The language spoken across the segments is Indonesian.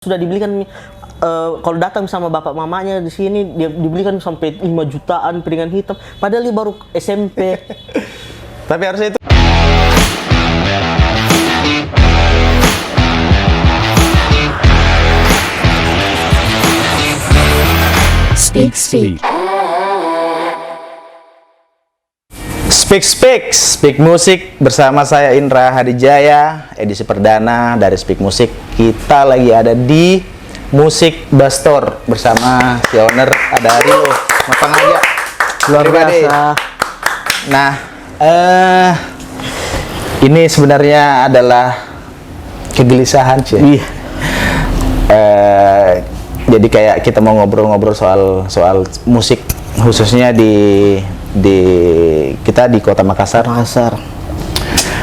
Sudah dibelikan kalau datang sama bapak mamanya di sini dia dibelikan sampai 5 jutaan piringan hitam padahal dia baru SMP. Tapi harusnya itu Speak Musik bersama saya Indra Hadijaya, edisi perdana dari Speak Musik. Kita lagi ada di Musik Bastor bersama si owner, ada Rilo Mapang aja Luar biasa. Nah, ini sebenarnya adalah kegelisahan sih. Jadi kayak kita mau ngobrol-ngobrol soal musik, khususnya di kita di Kota Makassar.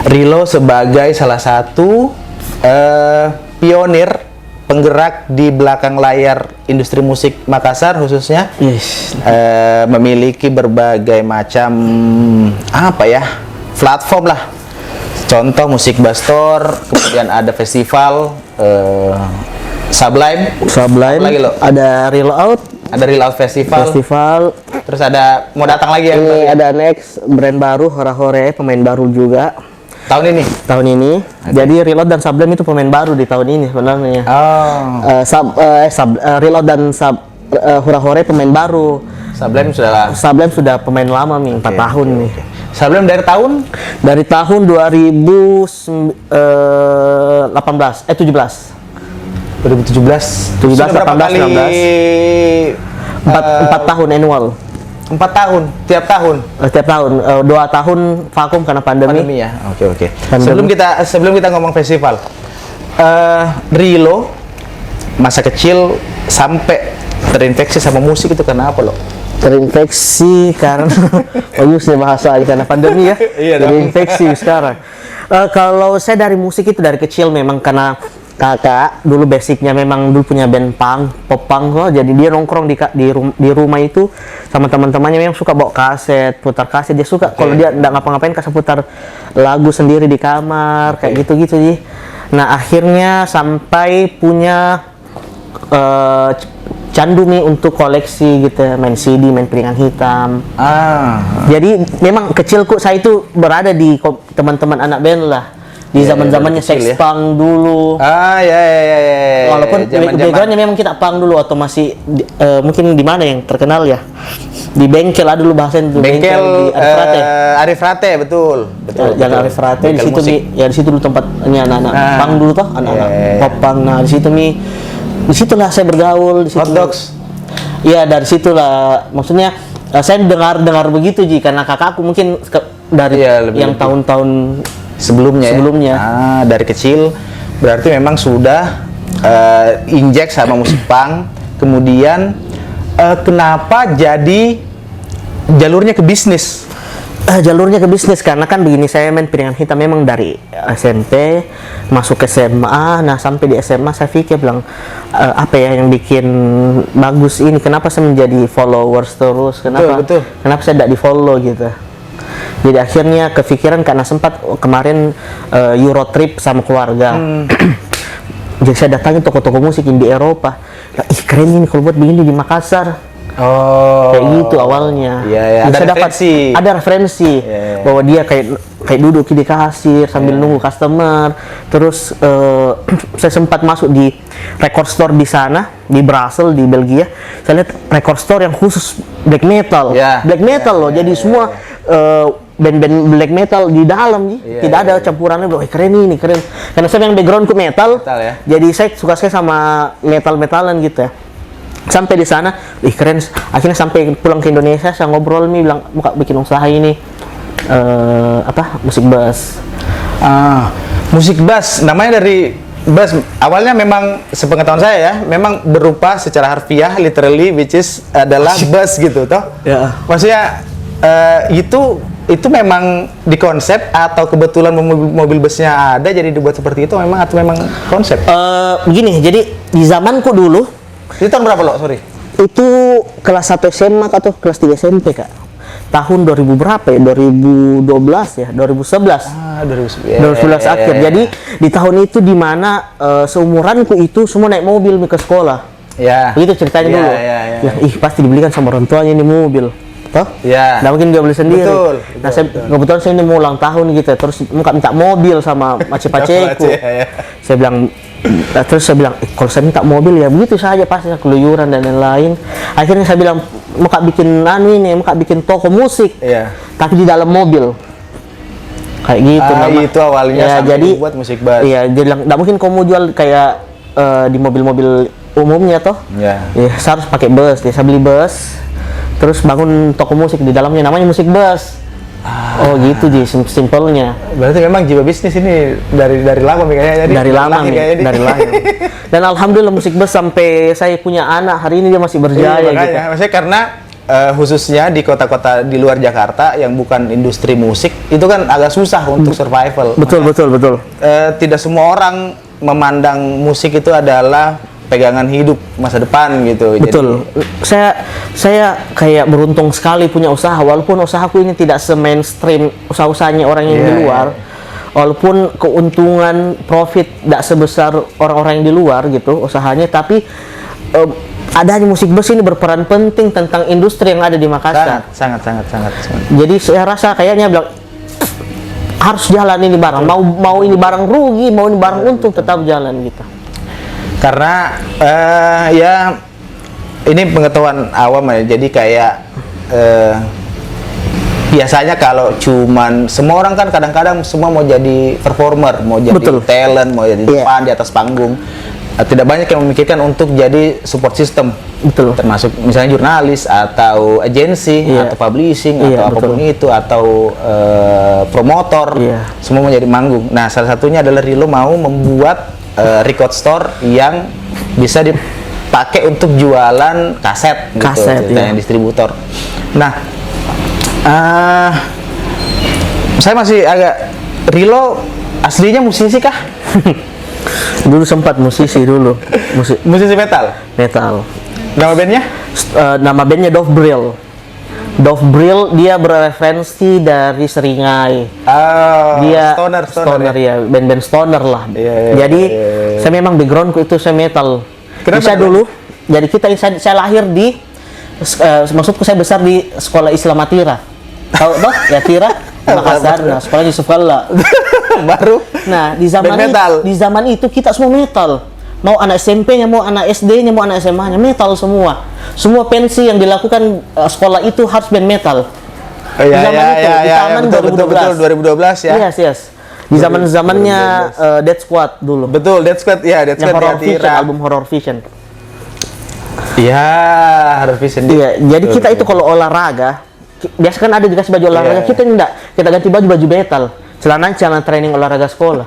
Rilo sebagai salah satu pionir penggerak di belakang layar industri musik Makassar khususnya. Memiliki berbagai macam platform lah. Contoh Musik Bastor, kemudian ada festival Sublime. Lagi lo. Ada Reel Out. Ada Reel Out Festival. Terus ada mau datang lagi ya? Ini ada next brand baru Hore, pemain baru juga. Tahun ini. Okay. Jadi Reel Out dan Sublime itu pemain baru di tahun ini sebenarnya. Reel Out dan Hore pemain baru. Sublime sudah pemain lama nih, 4 tahun nih. Sublime dari tahun? Dari tahun 2017. 17, 18, 19. 4 tahun annual. 4 tahun, tiap tahun. Tiap tahun, 2 tahun vakum karena pandemi. Ya. Oke. Sebelum kita ngomong festival, Rilo masa kecil sampai terinfeksi sama musik itu karena apa lo? Terinfeksi karena bagus nih bahasa karena pandemi ya. Iya, terinfeksi sekarang. Kalau saya dari musik itu dari kecil memang karena kakak dulu basicnya memang dulu punya band pop punk, jadi dia nongkrong di rumah itu sama teman-temannya memang suka bawa kaset, putar kaset. Dia suka kalau dia nggak ngapa-ngapain kasih putar lagu sendiri di kamar kayak gitu-gitu sih. Nah akhirnya sampai punya candu nih untuk koleksi gitu, main CD, main piringan hitam. Jadi memang kecilku saya itu berada di teman-teman anak band lah. Di zaman-zamannya Sex Punk dulu. Ya. Walaupun backgroundnya memang kita punk dulu atau masih mungkin di mana yang terkenal ya? Di bengkel ada dulu bahasanya itu. Bengkel di Arif Rate, betul. Jalan Arif Rate di situ ya, di situ dulu tempatnya anak-anak punk dulu toh, anak-anak pop punk. Nah, di situ nih. Disitulah saya bergaul di situ. Hot Dogs. Iya, dari situlah. Maksudnya saya dengar begitu Ji, karena kakakku mungkin dari yang tahun-tahun sebelumnya. Dari kecil berarti memang sudah injek sama musik punk. Kemudian kenapa jadi jalurnya ke bisnis? Jalurnya ke bisnis karena kan begini, saya main piringan hitam memang dari SMP masuk ke SMA. Nah sampai di SMA saya pikir bilang apa ya yang bikin bagus ini, kenapa saya menjadi followers terus, kenapa saya tidak di follow gitu. Jadi akhirnya kepikiran karena sempat kemarin Euro trip sama keluarga. Jadi saya datangin toko-toko musik di Eropa. Ih keren ini kalau buat begini di Makassar. Kayak gitu awalnya. Ada referensi bahwa dia kayak duduk di kasir sambil nunggu customer. Terus saya sempat masuk di record store di sana di Brussels di Belgia. Saya lihat record store yang khusus black metal. Loh. Jadi semua band-band black metal di dalam tidak ada campurannya. Keren ini keren. Karena saya yang backgroundku metal ya. Jadi saya suka sama metal-metalan gitu ya. Sampai di sana, keren. Akhirnya sampai pulang ke Indonesia, saya ngobrol nih, bilang buka bikin usaha ini musik bass. Musik bass, namanya dari bass. Awalnya memang sepengetahuan saya ya, memang berupa secara harfiah, literally, which is adalah bass gitu, toh? Ya. Maksudnya itu memang dikonsep atau kebetulan mobil busnya ada jadi dibuat seperti itu memang atau memang konsep? Begini, jadi di zamanku dulu. Itu tahun berapa lo? Sorry. Itu kelas 1 SMA atau kelas 3 SMP kak. tahun 2000 berapa ya? 2012 ya, 2011. 2011 akhir. Jadi di tahun itu di mana seumuranku itu semua naik mobil ke sekolah. Ya. Begitu ceritanya dulu. Ya, pasti dibelikan sama orang tuanya ini mobil. Toh? Ya. Nggak mungkin dia beli sendiri. Betul. Nah, kebetulan saya ini mau ulang tahun gitu, terus minta mobil sama pace-paceku. Saya bilang, terus saya bilang, kalau saya minta mobil ya begitu saja pasti keluyuran dan lain-lain. Akhirnya saya bilang, mau bikin mau bikin toko musik, tapi di dalam mobil. Kayak gitu. Itu awalnya ya, jadi buat musik bass. Iya, dia bilang, nggak mungkin kamu jual kayak di mobil-mobil umumnya toh. Ya. Saya harus pakai bus. Saya beli bus. Terus bangun toko musik di dalamnya, namanya Musik Bus. Oh gitu Ji, simpelnya. Berarti memang jiwa bisnis ini dari lama kayaknya. Dari lama. Dan alhamdulillah Musik Bus sampai saya punya anak hari ini dia masih berjaya makanya, gitu. Maksudnya karena khususnya di kota-kota di luar Jakarta yang bukan industri musik itu kan agak susah untuk survival. Betul. Tidak semua orang memandang musik itu adalah pegangan hidup masa depan gitu. Betul. Jadi, saya kayak beruntung sekali punya usaha, walaupun usahaku ini tidak se-mainstream usaha-usahanya orang yang di luar. Walaupun keuntungan profit tidak sebesar orang-orang yang di luar gitu usahanya, tapi adanya Musik Bus ini berperan penting tentang industri yang ada di Makassar. Sangat. Jadi saya rasa kayaknya bilang harus jalan ini barang. Mau ini barang rugi, mau ini barang untung, tetap jalan gitu. Karena ya ini pengetahuan awam ya, jadi kayak biasanya kalau cuman semua orang kan kadang-kadang semua mau jadi performer, mau jadi talent, mau jadi depan di atas panggung. Tidak banyak yang memikirkan untuk jadi support system. Betul. Termasuk misalnya jurnalis atau agensi atau publishing atau apapun itu, atau promotor, semua mau jadi manggung. Nah, salah satunya adalah Rilo mau membuat record store yang bisa dipakai untuk jualan kaset gitu, yang distributor. Nah, saya masih agak, Rilo aslinya musisi kah? Dulu sempat musisi dulu. Musisi metal. Nama bandnya? Nama bandnya Dove Brill. Dove Brill dia bereferensi dari Seringai. Dia stoner ya, band-band stoner lah. Jadi saya memang backgroundku itu saya metal. Saya dulu, jadi saya lahir di, maksudku saya besar di sekolah Islam Atira. Tahu toh? Ya Atira, Makassar. Nah, sekolah Yusuf Kalla. Baru. Nah, di zaman itu kita semua metal. Mau anak SMP-nya, mau anak SD-nya, mau anak SMA-nya, metal semua. Semua pensi yang dilakukan sekolah itu harus band metal. Di zaman itu, di tahun 2012 ya. Yes. Di zamannya Dead Squad dulu. Betul, Dead Squad ya, Dead Squad Horror Vision, album Horror Vision. Iya, Horror Vision. Iya, jadi kita itu kalau olahraga, biasa kan ada dikasih baju olahraga, kita enggak, kita ganti baju metal. Celana training olahraga sekolah.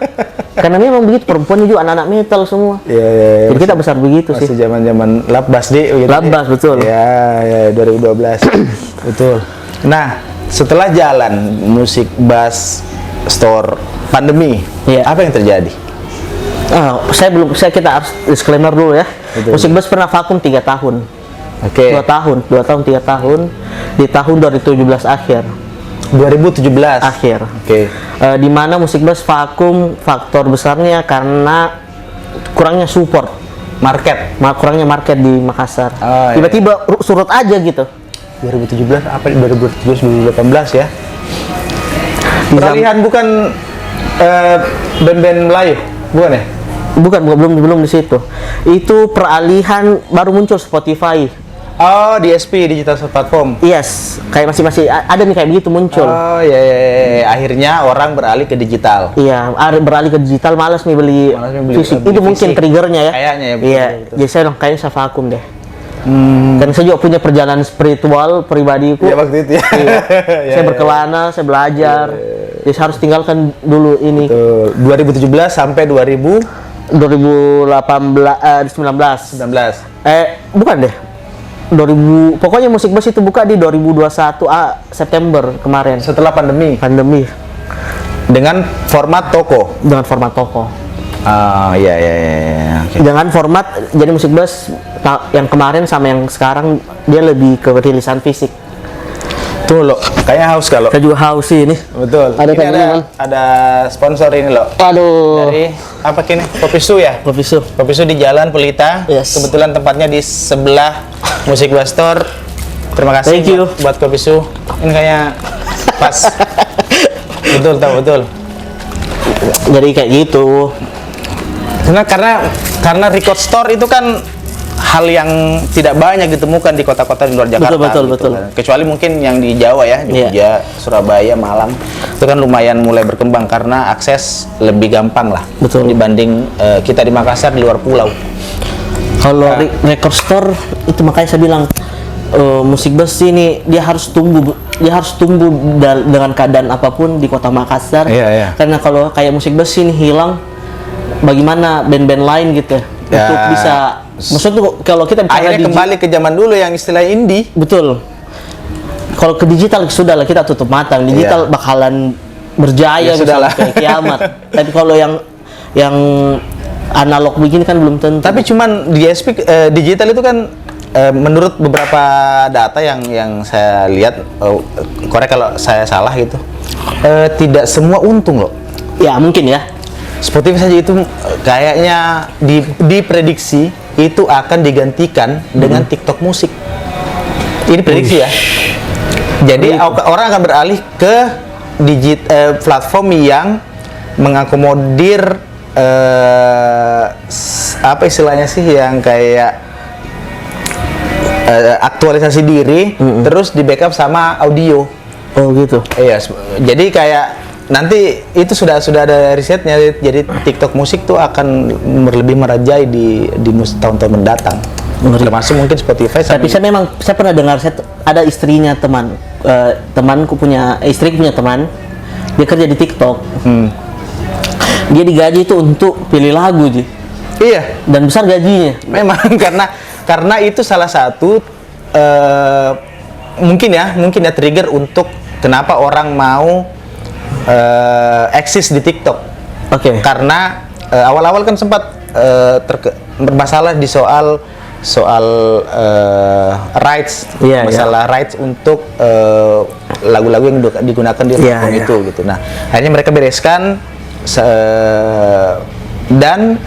Karena memang begitu, perempuan juga anak-anak metal semua. Jadi kita besar begitu sih. Masih zaman-zaman Labbas gitu. Labbas, betul. Ya, 2012. Betul. Nah, setelah jalan Musik Bass Store pandemi, apa yang terjadi? Kita harus disclaimer dulu ya. Betul. Musik Bass pernah vakum 3 tahun. 2 tahun, 3 tahun di tahun 2017 akhir. 2017 akhir. Di mana Musik Bass vakum, faktor besarnya karena kurangnya support market. Kurangnya market di Makassar. Tiba-tiba surut aja gitu. 2017 apa? 2017 2018 ya. Peralihan bukan band-band Melayu, bukan ya? Bukan, belum di situ. Itu peralihan baru muncul Spotify. Oh, DSP, Digital Platform. Yes, kayak masih ada nih kayak begitu muncul. Oh, ya. Akhirnya orang beralih ke digital. Iya, beralih ke digital, malas nih beli fisik. Itu mungkin triggernya ya. Kayaknya ya. Iya, jadi saya dong kayaknya saya vakum deh. Dan saya juga punya perjalanan spiritual pribadiku. Iya, waktu itu ya. Iya. Saya berkelana, saya belajar. Jadi saya harus tinggalkan dulu ini. 2017 sampai 2019. Bukan deh. Pokoknya Musik Bass itu buka di 2021 September kemarin. Setelah pandemi. Dengan format toko. Iya. Okay. Dengan format, jadi Musik Bass yang kemarin sama yang sekarang dia lebih ke rilisan fisik. Tuh lo, kayaknya haus kalau. Saya juga haus sih ini. Betul. Ada Ini kandungan. ada sponsor ini loh. Aduh. Dari apa kini? Kopi Su ya? Kopi Su. Kopi Su di Jalan Pelita. Yes. Kebetulan tempatnya di sebelah Musik Bastor. Terima kasih Thank you. buat Kopi Su. Ini kayak pas. Betul, tahu betul. Jadi kayak gitu. Karena record store itu kan hal yang tidak banyak ditemukan di kota-kota di luar Jakarta. Betul. Kecuali mungkin yang di Jawa ya, Jogja, Surabaya, Malang. Itu kan lumayan mulai berkembang karena akses lebih gampang lah. Betul. Dibanding kita di Makassar di luar pulau. Kalau record store itu makanya saya bilang musik bus ini dia harus tumbuh dengan keadaan apapun di kota Makassar. Iya. Karena kalau kayak musik bus ini hilang, bagaimana band-band lain gitu Ya. untuk bisa, maksudnya kalau kita bicara Akhirnya kembali ke zaman dulu yang istilah indie. betul. Kalau ke digital sudah lah kita tutup mata, digital bakalan berjaya Ya, sudahlah. sampai kiamat. Tapi kalau yang analog begini kan belum tentu. Tapi cuman DSP digital itu kan menurut beberapa data yang saya lihat, korek kalau saya salah gitu, tidak semua untung loh. Ya mungkin ya. Spotify saja itu kayaknya diprediksi itu akan digantikan dengan TikTok musik. Ini prediksi ya. Jadi orang akan beralih ke platform yang mengakomodir apa istilahnya sih, yang kayak aktualisasi diri terus di backup sama audio. Oh gitu. Iya, jadi kayak nanti itu sudah ada risetnya, jadi TikTok musik tuh akan lebih merajai di tahun-tahun mendatang. Termasuk mungkin Spotify. Tapi saya pernah dengar, ada istrinya temanku punya teman, dia kerja di TikTok. Dia digaji itu untuk pilih lagu sih. Iya, Dan besar gajinya. memang karena itu salah satu mungkin ya trigger untuk kenapa orang mau eksis di TikTok. Oke. Karena awal-awal kan sempat bermasalah di soal rights, masalah rights untuk lagu-lagu yang digunakan di platform itu gitu. Nah, akhirnya mereka bereskan dan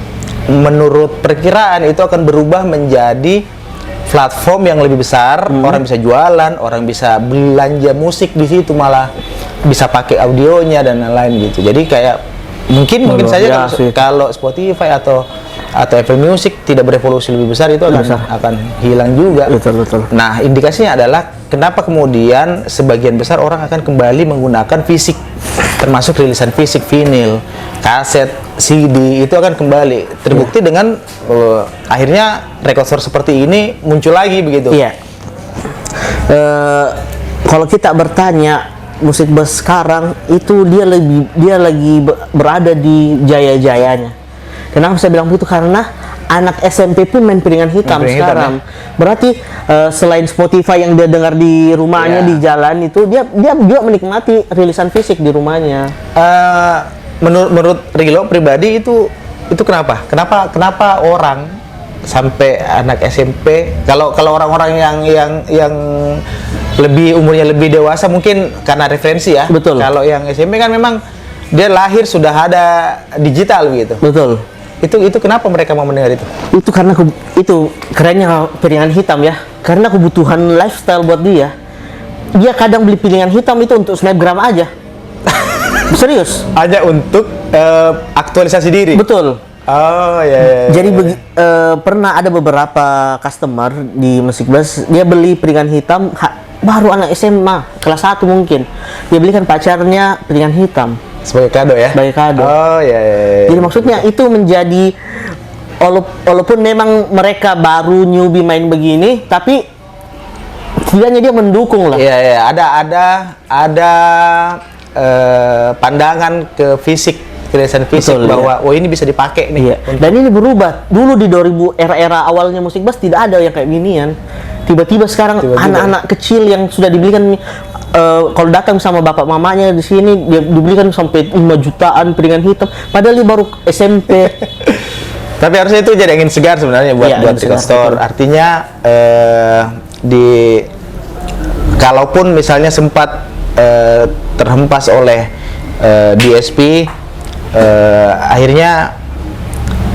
menurut perkiraan itu akan berubah menjadi platform yang lebih besar. Orang bisa jualan, orang bisa belanja musik di situ, malah bisa pakai audionya dan lain-lain gitu. Jadi kayak mungkin saja kalau Spotify atau Apple Music tidak berevolusi lebih besar, itu akan hilang juga. Betul. Nah, indikasinya adalah kenapa kemudian sebagian besar orang akan kembali menggunakan fisik, termasuk rilisan fisik, vinil, kaset, CD, itu akan kembali. Terbukti dengan akhirnya record store seperti ini muncul lagi begitu. Iya. Kalau kita bertanya musik bus sekarang itu dia lagi berada di jaya-jayanya. Kenapa saya bilang begitu? Karena anak SMP pun main piringan hitam sekarang. Berarti selain Spotify yang dia dengar di rumahnya di jalan itu, dia juga menikmati rilisan fisik di rumahnya. Menurut Rilo pribadi itu kenapa? Kenapa orang sampai anak SMP, kalau orang-orang yang lebih umurnya lebih dewasa mungkin karena referensi ya. Betul. Kalau yang SMP kan memang dia lahir sudah ada digital gitu. Betul. Itu kenapa mereka mau mendengar itu? Itu karena itu kerennya piringan hitam ya. Karena kebutuhan lifestyle buat dia. Dia kadang beli piringan hitam itu untuk snapgram aja. Serius. Aja untuk aktualisasi diri. Betul. Oh ya. Jadi pernah ada beberapa customer di Musik Bus, dia beli piringan hitam baru anak SMA kelas 1 mungkin. Dia belikan pacarnya piringan hitam sebagai kado ya. sebagai kado. Oh ya. Jadi maksudnya itu menjadi walaupun memang mereka baru newbie main begini, tapi setidaknya dia mendukung lah. Iya. Ada pandangan ke fisik, rilisan fisik. Betul, bahwa oh ini bisa dipakai nih. Iya. Dan ini berubah. Dulu di 2000 era awalnya Musik Bus tidak ada yang kayak ginian. Tiba-tiba sekarang anak-anak kecil yang sudah dibelikan kalau datang sama bapak mamanya di sini dia dibelikan sampai 5 jutaan piringan hitam, padahal dia baru SMP. Tapi harusnya itu jadi angin segar sebenarnya buat record store. Artinya kalaupun misalnya sempat terhempas oleh DSP, akhirnya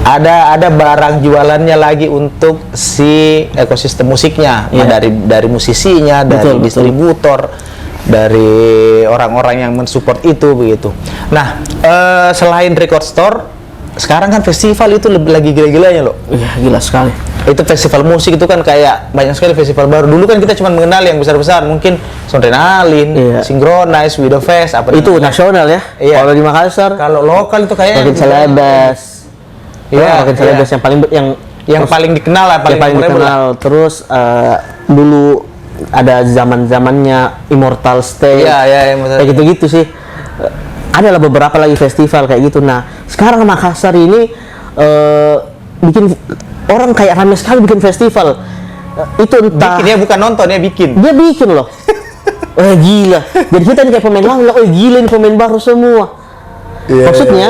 ada barang jualannya lagi untuk si ekosistem musiknya. Iya. Dari musisinya, dari Betul, distributor, dari orang-orang yang mensupport itu begitu. Nah, selain record store, sekarang kan festival itu lagi gila-gilanya loh. Iya, gila sekali. Itu festival musik itu kan kayak banyak sekali festival baru. Dulu kan kita cuma mengenal yang besar-besar, mungkin Sondrenalin, Iya. Synchronize, Widow Fest, apa Itu namanya. nasional ya. Iya. Kalau di Makassar, Kalau lokal itu kayaknya Makin Celebes. Iya, Makin Celebes iya. yang paling dikenal lah, paling memorable lah. dikenal. Terus dulu ada zaman-zamannya Immortal Stage. Iya, iya, Kayak gitu-gitu sih. Adalah beberapa lagi festival kayak gitu. Nah, sekarang Makassar ini bikin orang kayak rame sekali bikin festival. Itu entah Bikin ya, bukan nonton ya, bikin. dia bikin loh. Gila. Jadi kita ini kayak pemain lama, gila ini pemain baru semua. Maksudnya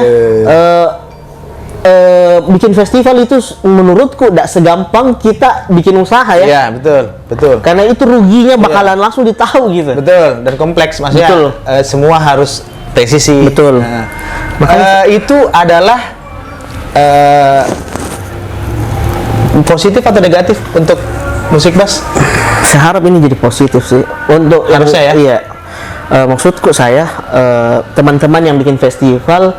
bikin festival itu menurutku tidak segampang kita bikin usaha ya. Iya, betul, betul. Karena itu ruginya bakalan langsung ditahu gitu. Betul, dan kompleks maksudnya. Betul. Semua harus presisi. Betul. Nah, Makanya- itu adalah positif atau negatif untuk musik bass? Saya harap ini jadi positif sih untuk yang- Harusnya ya? Iya. Maksudku saya teman-teman yang bikin festival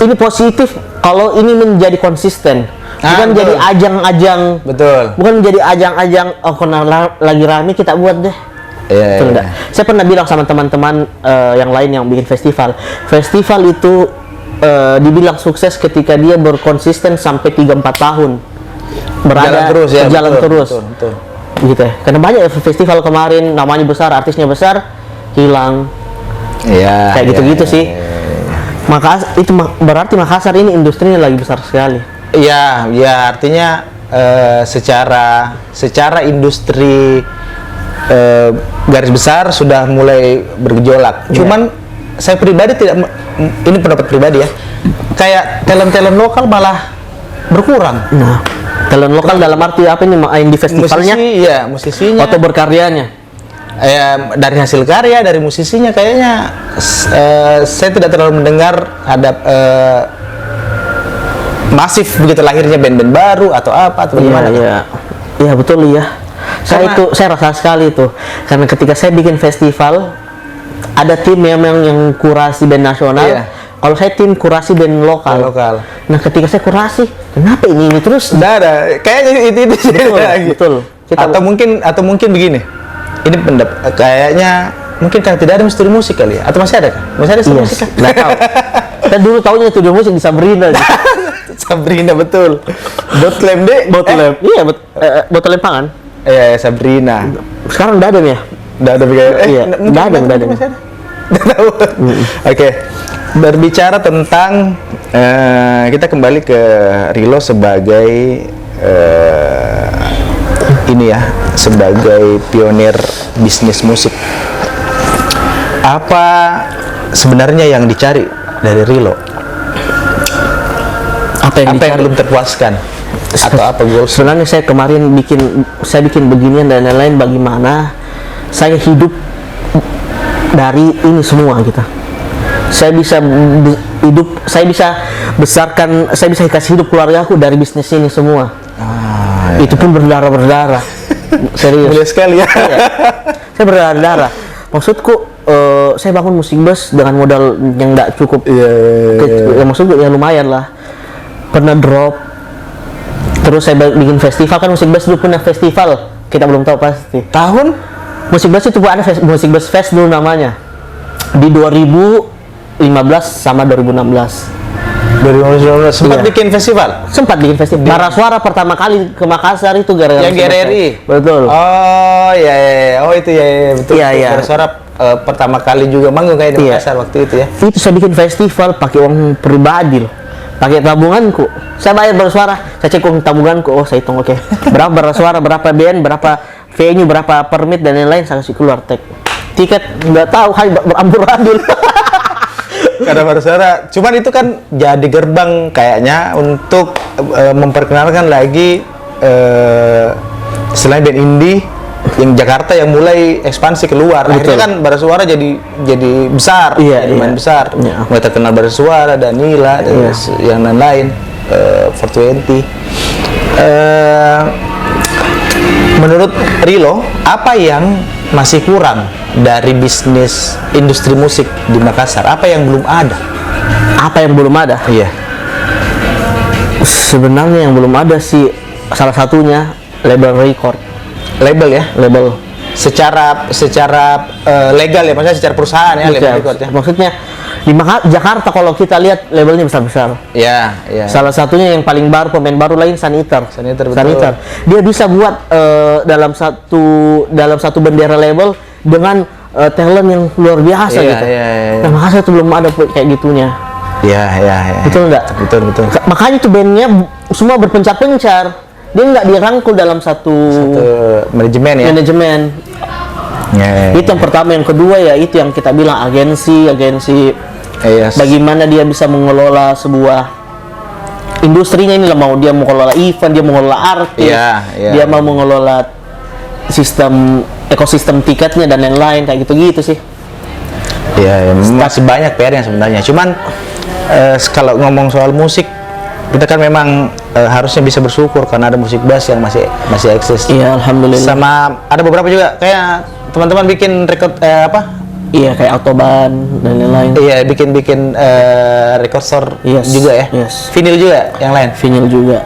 ini positif kalau ini menjadi konsisten. Bukan betul. jadi ajang-ajang. Betul. Bukan menjadi ajang-ajang karena lagi rame kita buat deh. Iya, Betul iya. enggak? Saya pernah bilang sama teman-teman yang lain yang bikin festival. Festival itu dibilang sukses ketika dia berkonsisten sampai 3-4 tahun. Jalan terus ya. Berjalan betul, terus. Betul, betul. Gitu ya. Karena banyak ya festival kemarin namanya besar, artisnya besar, hilang. Iya. Kayak iya, gitu-gitu iya, sih. iya. Berarti Makassar ini industrinya lagi besar sekali. Iya, ya artinya secara industri garis besar sudah mulai bergejolak. Iya. Cuman saya pribadi tidak, ini pendapat pribadi ya, kayak talent-talent lokal malah berkurang. Nah, talent lokal dalam arti apa ini main di festivalnya Musisinya. atau berkaryanya? Dari hasil karya, dari musisinya kayaknya saya tidak terlalu mendengar ada masif begitu lahirnya band-band baru atau apa atau bagaimana. Iya betul ya. Karena- Saya rasa sekali itu. Karena ketika saya bikin festival ada tim yang kurasi band nasional. Iya. Kalau saya tim kurasi band lokal. Lokal. Nah, ketika saya kurasi, kenapa ini terus? Nggak ada, kayaknya itu Betul, lagi. betul. Atau mungkin begini. Ini kayaknya mungkin kan tidak ada studi musik kali ya? Atau masih ada kah? Masih ada studi musik kah? Nggak tahu. Saya dulu tahunya studio musik di Sabrina. Sabrina betul. Botlem deh. Botolem. Iya, Botolem Pangan. Iya, Sabrina. Sekarang udah ada nih ya? Udah ada kayak Iya, udah ada, udah ada. Masih ada. Nggak tahu. Oke. Berbicara tentang kita kembali ke Rilo sebagai ini ya, sebagai pionir bisnis musik. Apa sebenarnya yang dicari dari Rilo? Apa yang Apa yang dicari? belum terpuaskan? Atau apa goals? Sebenarnya saya kemarin bikin beginian dan lain-lain, bagaimana saya hidup dari ini semua gitu. Saya bisa hidup, saya bisa besarkan, saya bisa kasih hidup keluargaku dari bisnis ini semua. Itu pun berdarah-berdarah. Serius. Mulia sekali ya. Iya. Saya berdarah-darah. Maksudku saya bangun musik bus dengan modal yang nggak cukup. Ya, maksudku ya lumayan lah. Pernah drop. Terus saya bikin festival, kan musik bus dulu punya festival. Kita belum tahu pasti. Tahun Musik bus itu ada musik bus fest dulu namanya. Di 2015 sama 2016. 2019 sempat Iya. bikin festival. Sempat bikin festival. Bara Suara pertama kali ke Makassar itu gara-gara Yang musik bus GRRI. fest. Betul. Oh iya, iya. Oh itu ya, betul. Iya, iya. Suara pertama kali juga manggung kayak di Iya. Makassar waktu itu ya. Itu saya bikin festival pakai uang pribadi loh, pakai tabunganku. Saya bayar bersuara, saya cek uang tabunganku. Oh, saya hitung, oke. Berapa bersuara, berapa band, berapa venue, berapa permit dan lain-lain, saya kasih keluar tek. Tiket nggak tahu, hai beramburadul. Karena bersuara. Cuman itu kan jadi gerbang kayaknya untuk memperkenalkan lagi selain band indie, yang Jakarta yang mulai ekspansi keluar. Akhirnya kan Bara Suara jadi besar, Iya, jadi main iya. besar. Iya. Mulai terkenal Bara Suara, Danila, dan yang lain-lain, 420. Menurut Rilo, apa yang masih kurang dari bisnis industri musik di Makassar? Apa yang belum ada? Apa yang belum ada? Iya. Sebenarnya yang belum ada sih salah satunya label record, Label ya? label. Secara legal ya, maksudnya secara perusahaan ya, label record ya? Maksudnya di Jakarta kalau kita lihat labelnya besar-besar. Iya, iya. Salah satunya yang paling baru, pemain baru lain Saniter. Saniter, betul. Dia bisa buat dalam satu bendera label dengan talent yang luar biasa Iya, gitu. iya, iya. Nah, Makassar itu belum ada kayak gitunya. Iya, iya, iya. Betul nggak? Betul, betul. Makanya tuh bandnya semua berpencar-pencar. Dia nggak dirangkul dalam satu Manajemen ya? manajemen. Ya, Itu yang pertama. Yang kedua ya itu yang kita bilang agensi. Iya. Bagaimana dia bisa mengelola sebuah industrinya ini lah, mau dia mengelola event, dia mengelola artis, Iya, iya. dia mau mengelola ekosistem tiketnya dan lain-lain kayak gitu-gitu sih. Iya, masih banyak PR-nya sebenarnya. Cuman kalau ngomong soal musik, kita kan memang harusnya bisa bersyukur karena ada musik bass yang masih eksis. Iya, alhamdulillah. Sama ada beberapa juga kayak teman-teman bikin record Iya, kayak Autobahn dan lain-lain. Iya, bikin record store Yes, juga ya. yes. Vinyl juga yang lain. Vinyl juga.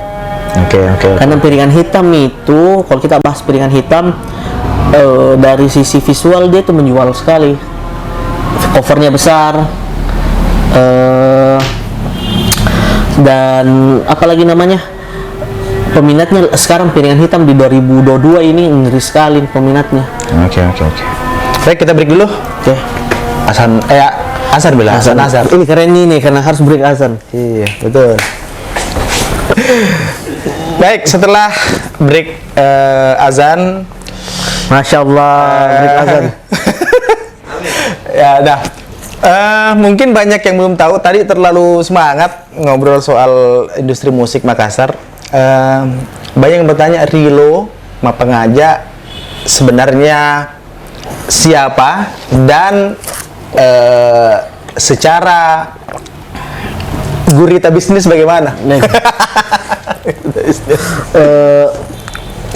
Oke. Karena piringan hitam itu, kalau kita bahas piringan hitam, dari sisi visual dia tuh menjual sekali. Covernya besar, dan apalagi namanya, peminatnya sekarang piringan hitam di 2022 ini ngeri sekali peminatnya. Oke. Baik, kita break dulu. Oke. Azan bilang. Azan. Ini keren nih karena harus break azan. Iya, betul. Baik, setelah break azan, Masya Allah, break azan. ya dah. Mungkin banyak yang belum tahu. Tadi terlalu semangat ngobrol soal industri musik Makassar. Banyak yang bertanya, Rilo Mapengaja sebenarnya siapa dan secara gurita bisnis bagaimana?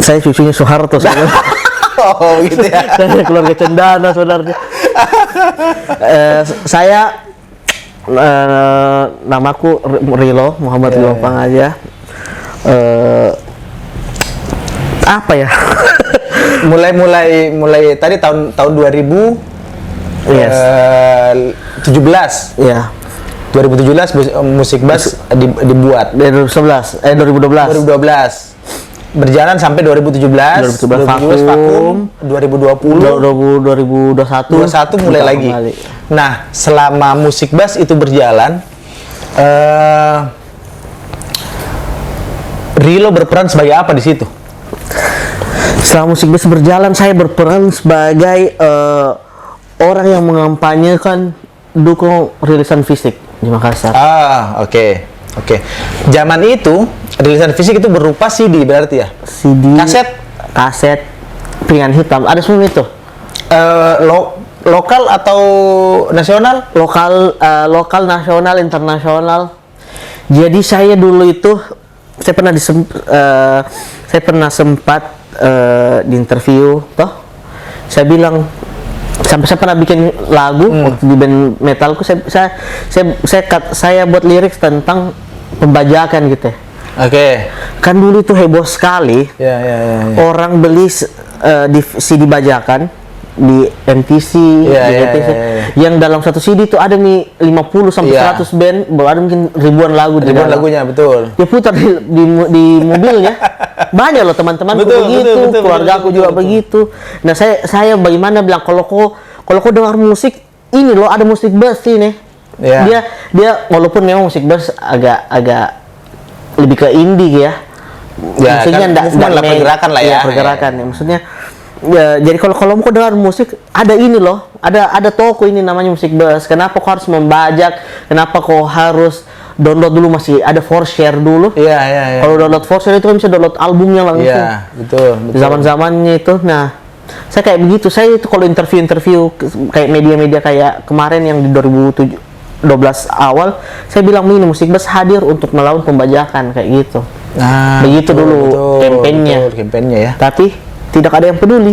Saya cucunya Soeharto sebenarnya. Oh gitu ya. Saya keluarga Cendana sebenarnya. Saya namaku Rilo Muhammad Rilo Mapengaja. Apa ya? mulai tadi tahun 2000 Yes. 17. Iya. 2017 musik bass dibuat. 2011 2012. 2012. Berjalan sampai 2017. 2017 vakum. 2020. 2021 21 mulai lagi. kembali. Nah, selama musik bass itu berjalan, Rilo berperan sebagai apa di situ? Setelah musik bass berjalan, saya berperan sebagai orang yang mengampanyekan dukung rilisan fisik di Makassar. Oke. Zaman itu rilisan fisik itu berupa CD berarti ya? CD, Kaset, piringan hitam, ada semua itu. lokal atau nasional? Lokal, nasional, internasional. Jadi saya dulu itu saya pernah sempat di interview toh. Saya bilang sampai saya pernah bikin lagu waktu di band metalku, saya buat lirik tentang pembajakan gitu ya. Oke. Kan dulu itu heboh sekali. Ya. Orang beli CD bajakan di MTC, di ETC, yang dalam satu CD itu ada nih 50 sampai 100 band, ada mungkin ribuan lagu di dalam. Lagunya, betul. Dia putar di mobilnya. Banyak loh teman-temanku begitu, keluarga aku juga begitu. Nah, saya bagaimana bilang kalau kau dengar musik ini loh, ada musik bass ini. Yeah. Dia walaupun memang musik bass agak lebih ke indie ya. Maksudnya kan pergerakan lah ya. Pergerakan ya. Maksudnya jadi kalau mau dengar musik ada ini loh, ada toko ini namanya musik bass. Kenapa kau harus membajak? Kenapa kau harus download dulu, masih ada for share dulu? Iya. Kalau download for share itu kan bisa download albumnya langsung. Iya, betul. Zaman-zamannya itu. Nah, Saya kayak begitu. Saya itu kalau interview kayak media-media kayak kemarin yang di 2012 awal, saya bilang ini Musik Bus hadir untuk melawan pembajakan kayak gitu. Nah, Begitu dulu kampanyenya. Kampanyenya ya. Tapi tidak ada yang peduli.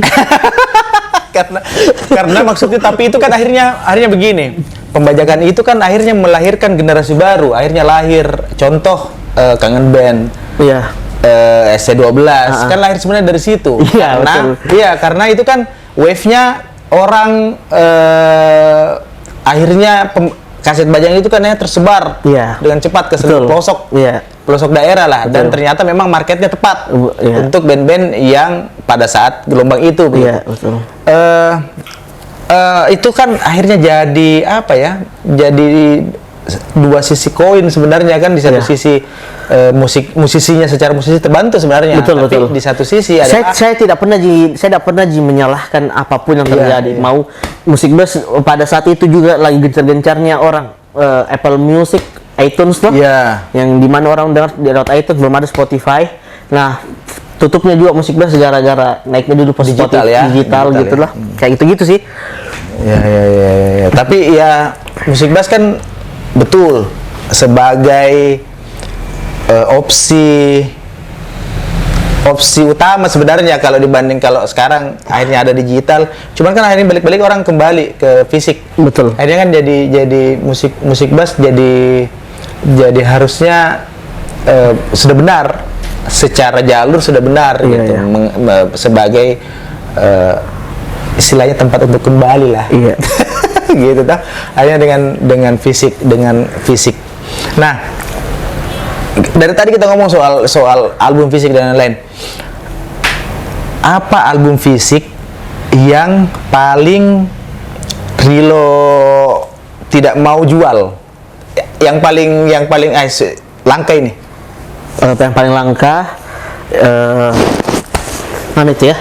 karena maksudnya, tapi itu kan akhirnya begini, pembajakan itu kan akhirnya melahirkan generasi baru, akhirnya lahir contoh Kangen Band, Iya. SC12 kan lahir sebenarnya dari situ. Iya, Karena betul. iya, karena itu kan wave-nya orang akhirnya kaset bajang itu kan ya tersebar Iya. dengan cepat ke seluruh Betul. pelosok. Iya. Pelosok daerah lah, dan Betul. ternyata memang marketnya tepat Iya. untuk band-band yang pada saat gelombang itu. Iya, betul. Itu kan akhirnya jadi apa ya? Jadi dua sisi koin sebenarnya kan. Di satu Iya. sisi musisinya secara musisi terbantu sebenarnya. Betul, tapi betul. di satu sisi ada Saya tidak pernah menyalahkan apapun yang Iya, terjadi. iya. Mau Musik Bus pada saat itu juga lagi gencar-gencarnya orang Apple Music, iTunes tuh. Iya. Yang dimana orang dengar di lewat iTunes, belum ada Spotify. Nah, tutupnya juga Musik Bus gara-gara naiknya dulu pas Digital Spotify, ya, digital digital gitu ya. lah. Kayak gitu-gitu sih. Ya. Tapi ya Musik Bus kan betul sebagai opsi utama sebenarnya kalau dibanding kalau sekarang akhirnya ada digital. Cuman kan akhirnya balik-balik orang kembali ke fisik. Betul. Akhirnya kan jadi musik bus jadi harusnya sudah benar secara jalur, sudah benar Iya, gitu. iya. Sebagai istilahnya tempat untuk kembali lah. Iya. Gitu tak. Hanya dengan fisik. Nah, dari tadi kita ngomong soal album fisik dan lain-lain. Apa album fisik yang paling Rilo tidak mau jual? Yang paling langka ini? Yang paling langka mana itu ya?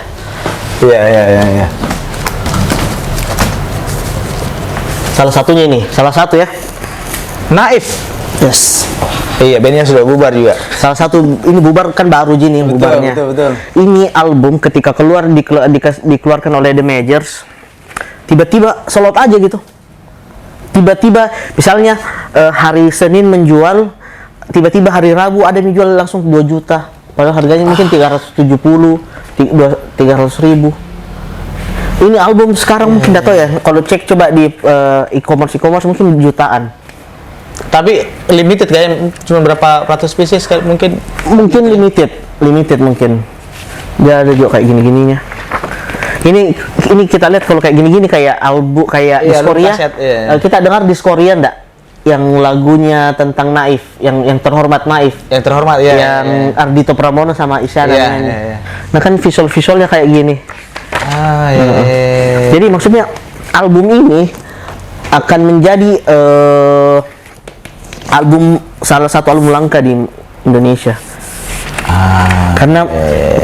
Iya. Salah satunya ini, salah satu ya. Naif. Yes. Iya, bandnya sudah bubar juga. Salah satu ini bubar kan baru gini yang bubarnya. Betul. Ini album ketika keluar dikeluarkan oleh The Majors, tiba-tiba sold out aja gitu. Tiba-tiba misalnya hari Senin menjual, tiba-tiba hari Rabu ada yang jual langsung 2 juta. Padahal harganya mungkin 370, 300 ribu. Ini album sekarang mungkin nggak tahu ya. Kalau cek coba di e-commerce mungkin jutaan. Tapi limited kayaknya, cuma berapa ratus pieces mungkin. Mungkin limited mungkin. Dia ada juga kayak gini-gininya. Ini kita lihat kalau kayak gini-gini kayak album kayak Iya, Diskoria. kaset, iya. Kita dengar Diskoria enggak? Yang lagunya tentang Naif, yang terhormat Naif. Yang terhormat ya. Yang Ardhito Pramono sama Isyana Iya, nyanyi. iya. Nah kan visualnya kayak gini. Iya. Jadi maksudnya album ini akan menjadi salah satu album langka di Indonesia. Karena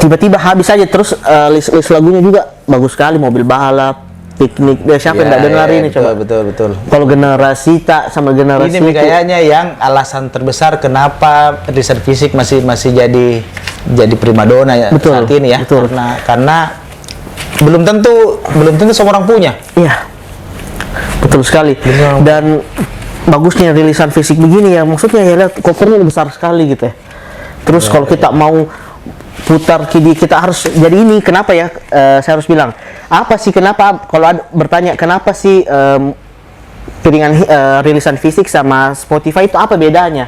tiba-tiba habis aja, terus list lagunya juga bagus sekali, Mobil Balap, Piknik. Siapa yang nggak dengar ini coba? Betul. Kalau generasi tak sama generasi Ini kayaknya yang alasan terbesar kenapa riset fisik masih jadi primadona ya Betul, saat ini ya. betul. Karena belum tentu semua orang punya. Iya, betul sekali. Benar. Dan bagusnya rilisan fisik begini ya, maksudnya ya lihat covernya besar sekali gitu ya. Terus kalau kita mau putar kita harus jadi ini. Kenapa ya? Saya harus bilang apa sih kenapa? Kalau bertanya kenapa sih piringan rilisan fisik sama Spotify itu apa bedanya?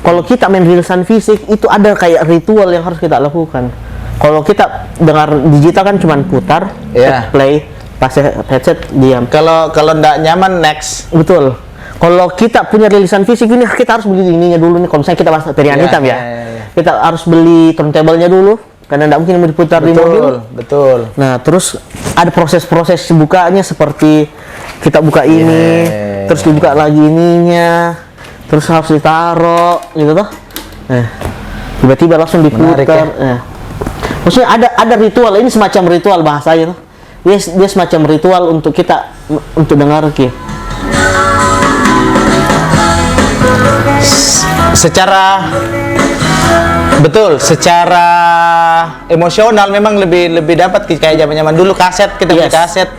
Kalau kita main rilisan fisik itu ada kayak ritual yang harus kita lakukan. Kalau kita dengar digital kan cuman putar, Iya. play, pas headset diam. Kalau nggak nyaman next. Betul. Kalau kita punya rilisan fisik ini kita harus beli ininya dulu nih. Kalau misalnya kita bahas piringan Iya, hitam ya, iya. kita harus beli turntable-nya dulu karena tidak mungkin mau diputar di mobil. Betul. Nah, terus ada proses-proses bukanya seperti kita buka ini, Iya. terus dibuka lagi ininya, terus harus ditaruh gitu toh. Tiba-tiba langsung Menarik, diputar. ya? Maksudnya ada ritual, ini semacam ritual bahasanya tuh. Dia semacam ritual untuk kita untuk dengar ki. Secara Betul, secara emosional memang lebih dapat kayak zaman dulu kaset, kita beli Yes. kaset,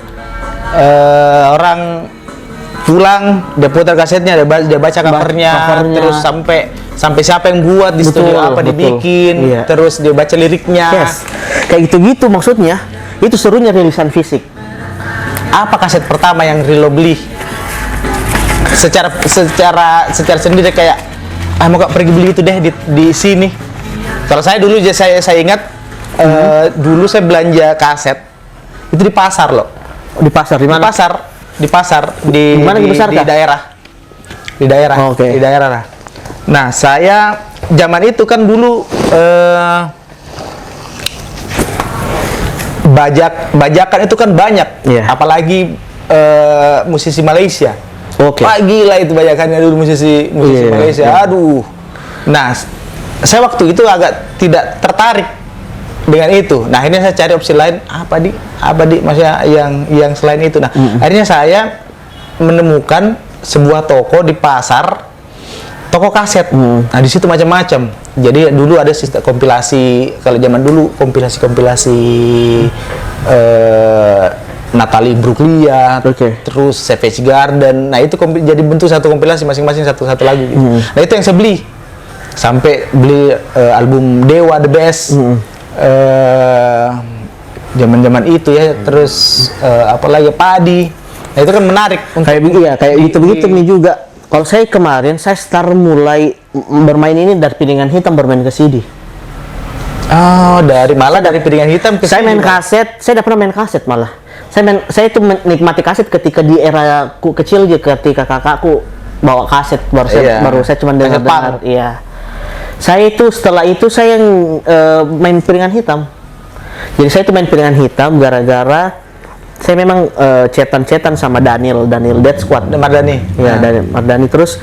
orang pulang dia putar kasetnya, dia baca covernya, covernya. terus sampai siapa yang buat di studio apa betul. dibikin, Iya. terus dia baca liriknya. Yes. Kayak gitu-gitu maksudnya. Itu serunya rilisan fisik. Apa kaset pertama yang Rilo beli? Secara sendiri kayak mau gak pergi beli itu deh di sini. Kalau saya dulu saya ingat dulu saya belanja kaset itu di pasar loh. Di pasar di Di mana? pasar di Di mana, di besar di kah? daerah. Di daerah. Oh, oke. Di daerah lah. Nah, saya zaman itu kan dulu bajakan itu kan banyak. Iya. Apalagi musisi Malaysia. Oke. Wah, gila itu bajakannya dulu musisi Iya, Malaysia. iya. Aduh. Nah, saya waktu itu agak tidak tertarik dengan itu. Nah, akhirnya saya cari opsi lain. Apa di maksudnya yang selain itu. Nah, akhirnya saya menemukan sebuah toko di pasar, toko kaset. Nah, di situ macam-macam. Jadi dulu ada sistem kompilasi, kalau zaman dulu kompilasi Natalie Bruglia, Oke. terus Savage Garden. Nah, itu jadi bentuk satu kompilasi masing-masing satu lagu gitu. Nah, itu yang saya beli. Sampai beli album Dewa The Best. Zaman-zaman itu ya, terus apalagi Padi. Nah, itu kan menarik Kayak gitu begitu nih juga. Kalau saya kemarin saya start mulai bermain ini dari piringan hitam bermain ke CD. Oh, dari piringan hitam ke Saya sini, main Bang. kaset, saya tidak pernah main kaset malah. Saya itu menikmati kaset ketika di era ku kecil aja, ketika kakakku bawa kaset Iya. baru saya cuma Kaset dengar. punk. Iya. Saya itu setelah itu saya yang main piringan hitam. Jadi saya itu main piringan hitam gara-gara saya memang cetan sama Daniel Dead Squad. Mardani. Ya, dari Mardani. Terus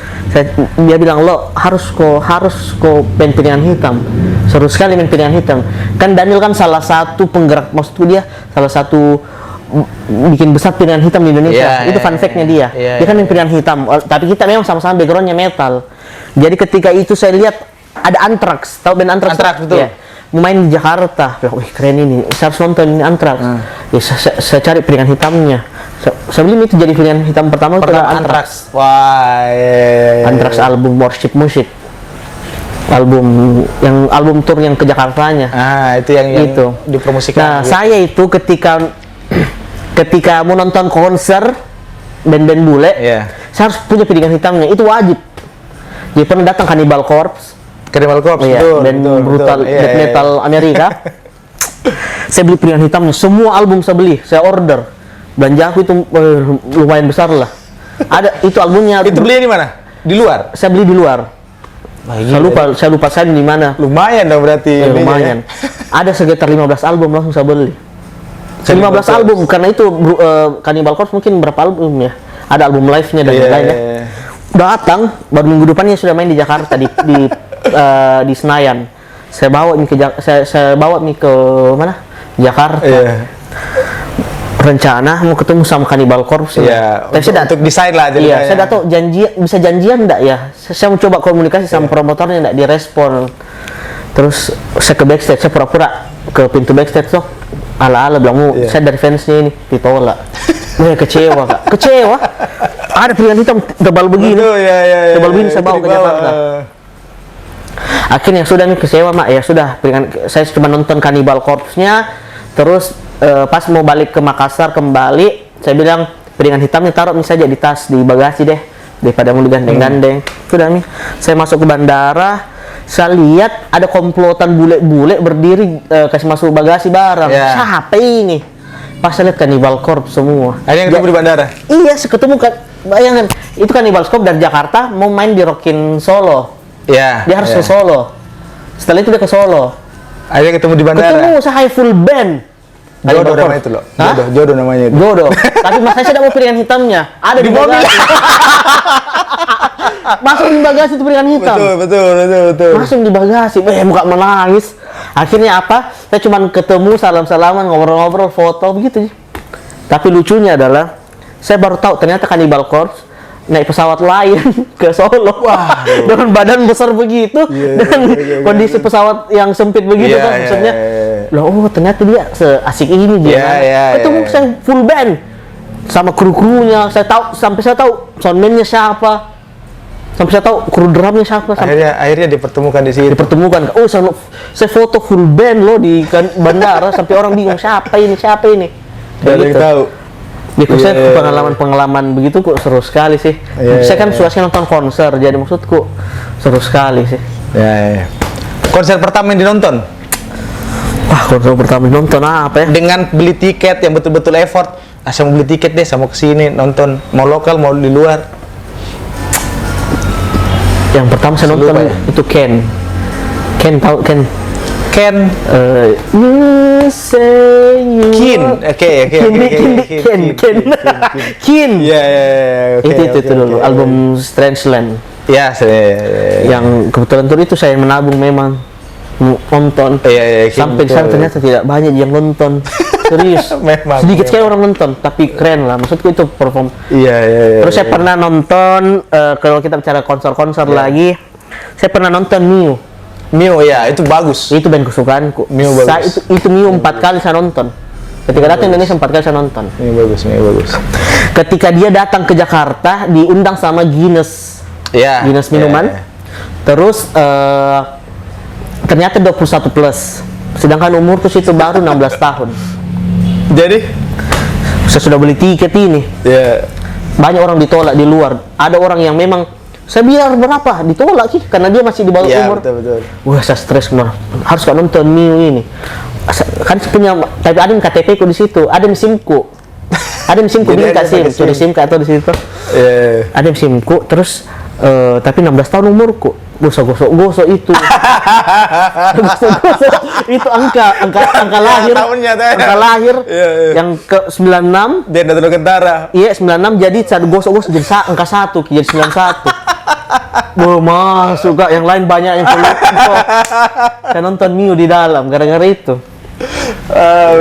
dia bilang, lo harus kok main piringan hitam. Seru sekali main piringan hitam. Kan Daniel kan salah satu penggerak, maksudku dia salah satu bikin besar piringan hitam di Indonesia. Iya, Itu iya, fun fact-nya dia. iya, Dia kan iya. main piringan hitam. Tapi kita memang sama-sama background-nya metal. Jadi ketika itu saya lihat ada Anthrax. Tahu band Anthrax? Anthrax, betul. Iya. Main di Jakarta. Wih, keren ini. Saya harus nonton ini Anthrax. Ya, saya cari piringan hitamnya. Sebelum itu jadi piringan hitam pertama itu adalah Anthrax. Wah, iya. Anthrax album Worship Music. Album tour yang ke Jakartanya. Itu yang Itu. dipromosikan. Nah, gitu. saya itu ketika mau nonton konser band-band bule, Iya. saya harus punya piringan hitamnya. Itu wajib. Jadi pernah datang Cannibal Corpse, Cannibal Corpse, iya, betul, band betul, brutal betul. Iya, death iya, metal Amerika. Saya beli piringan hitamnya, semua album saya beli, saya order. Belanja aku itu lumayan besar lah. Ada itu albumnya. Itu belinya di mana? Di luar. Saya beli di luar. Saya lupa saya di mana. Lumayan dong berarti. Lumayan. Ada sekitar 15 album langsung saya beli. 15 Corpse. album karena itu Cannibal Corpse mungkin berapa album ya? Ada album live-nya dan Iya, lain-lain ya. iya. Datang baru minggu depannya sudah main di Jakarta di Senayan. Saya bawa nih ke mana? Jakarta. Iya. Rencana mau ketemu sama Cannibal Corpse. Iya, Tapi saya untuk desain lah Iya, ceritanya. saya tidak tahu bisa janjian enggak ya. Saya mau coba komunikasi sama promotornya enggak direspon. Terus saya ke backstage, saya pura-pura ke pintu backstage tuh. Ala-ala bilang, Iya. saya dari fansnya ini, ditolak. Wah, kecewa Kak. Kecewa. Ada pilihan hitam tebal begini. Betul, iya, iya, iya. Tebal begini saya Itu bawa ke dibawa, Jakarta. Akhirnya sudah nih kecewa mak, ya sudah. Saya cuma nonton Cannibal Corpse-nya. Terus pas mau balik ke Makassar kembali, saya bilang piringan hitamnya taruh nih saja di tas di bagasi deh, daripada mau digandeng-gandeng. Sudah nih, saya masuk ke bandara, saya lihat ada komplotan bule-bule berdiri kasih masuk bagasi barang. Ya. Siapa ini? Pas saya lihat Cannibal Corpse semua. Ada yang ketemu di bandara. Iya, ketemu kan. Bayangan, itu Cannibal Corpse dari Jakarta mau main di Rockin Solo. Iya. Dia harus iya. ke Solo. Setelah itu dia ke Solo. Ada yang ketemu di bandara. Ketemu saya full band. Jodoh Cannibal namanya Corpse. itu loh. Hah? Jodoh namanya itu. Jodoh. Tapi mas saya tidak mau piringan hitamnya. Ada di Di mobil. bagasi. Masuk di bagasi itu piringan hitam. Betul. Masuk di bagasi. Muka menangis. Akhirnya apa? Saya cuma ketemu salam-salaman, ngobrol-ngobrol, foto begitu. Tapi lucunya adalah saya baru tahu ternyata Cannibal Corpse naik pesawat lain ke Solo. Wah, dengan badan besar begitu, dengan kondisi pesawat yang sempit begitu Iya, kan, iya, maksudnya. iya. Loh, oh ternyata dia seasik ini dia. Iya, iya, Ketemu iya. saya full band sama kru-krunya, saya tahu sampai saya tahu soundman-nya siapa. Sampai saya tahu kru drumnya siapa, sampai Akhirnya dipertemukan di sini. dipertemukan. Oh, saya foto full band loh di bandara sampai orang bingung siapa ini. Gak ada yang Begitu. tahu. Gitu, Iya, saya iya, pengalaman begitu kok seru sekali sih. Iya, Saya kan iya. suka nonton konser, jadi maksudku seru sekali sih. Ya. Konser pertama yang dinonton Wah, konser pertama nonton apa ya? dengan beli tiket yang betul-betul effort. Saya mau beli tiket deh, sama kesini nonton, mau lokal mau di luar. Yang pertama saya Lupa nonton ya? itu Ken tahu Ken? Ken, You say you Kin, oke. Kin. Iya, oke. Itu dulu album Strangeland. Ya, Yang kebetulan tuh itu saya menabung memang nonton. Iya, Sampai di sana ternyata tidak banyak yang nonton. Serius. Memang, Sedikit sekali orang nonton, tapi keren lah. Maksudku itu perform. Iya. Terus saya pernah nonton kalau kita bicara konser-konser lagi, saya pernah nonton Mio, ya itu bagus. Itu band kesukaanku. Mio bagus. Saya itu Mio 4 kali saya nonton. Ketika datang Indonesia 4 kali saya nonton. Mio bagus. Ketika dia datang ke Jakarta diundang sama Guinness Iya. minuman. Iya. Terus ternyata 21 plus. Sedangkan umurku situ baru 16 tahun. Jadi, Saya sudah beli tiket ini. ya. Banyak orang ditolak di luar. Ada orang yang memang saya bilang berapa ditolak sih karena dia masih di bawah Iya, umur. betul. Wah, saya stres kemarin. Harus gak nonton Mio ini. Kan punya, tapi ada KTP ku di situ, ada SIM-ku. Ada SIM-ku Jadi minta ada SIM, pakai curi SIM. SIM atau di situ. Iya. Ada SIM-ku, terus tapi 16 tahun umurku. Gosok itu. Gosok itu angka lahir. Tahunnya tuh. Angka lahir Iya. yang ke 96. Dia datang Nusantara. Iya, 96 jadi satu gosok jadi angka 1 jadi 91. Wah, masuk Kak, yang lain banyak yang keluar. Saya nonton Mio di dalam gara-gara itu.